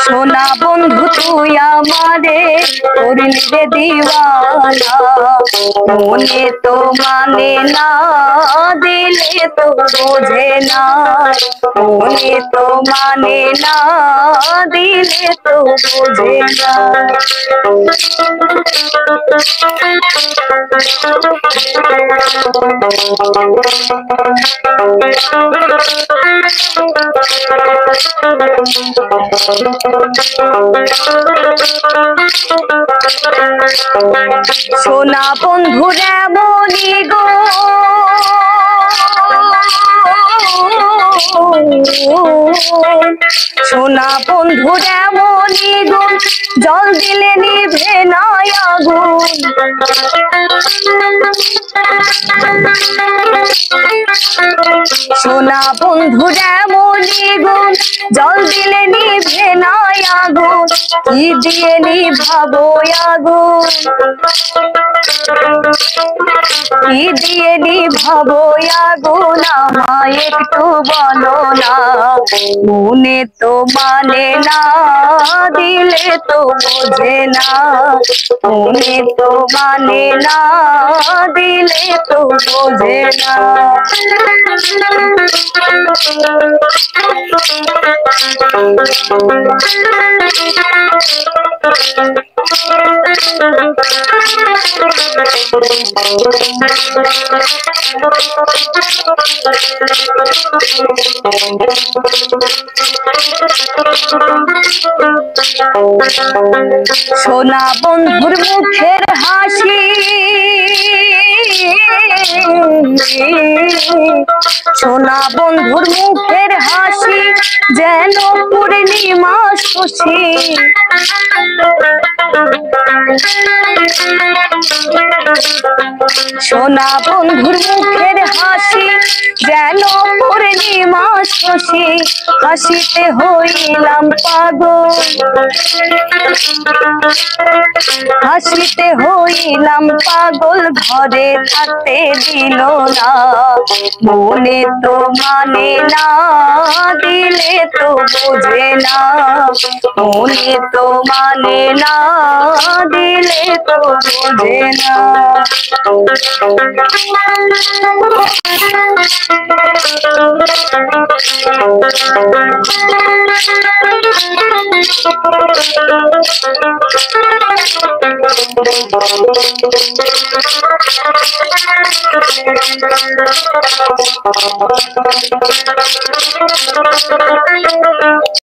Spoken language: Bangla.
সোনা বন্ধু তুই আমারে করলি রে দিওয়ানা, মনে তো মানে না দিলে তো বোঝে না, মনে তো মানে না দিলে তো বোঝে না। সোনা বন্ধুর এমনই গো সোনা বন্ধুর এমনই গো, জল দিলে নিভে না আগুন। সোনা বন্ধুর এমনই গো, জল দিলে নিভে না আগুন, কি দিয়ে নিভাবো আগুন, কি দিয়ে নিভাবো আগুন, আমায় একটু বলো না, মনে তো মানে না দিলে তো বোঝে না, মনে তো মানে না দিলে তো বোঝে না। সোনা বন্ধুর মুখের হাসি, সোনা বন্ধুর মুখের হাসি যেন পূর্ণিমা শশী, সোনা বন্ধুর মুখের হাসি যেন পূর্ণিমা শশী, হাসিতে হইলাম পাগল, হাসিতে হইলাম পাগল, ঘরে থাকতে দিল না, মনে তো মানে না দিলে তো বোঝে না, মনে তো মানে না দিলে তো বোঝে না।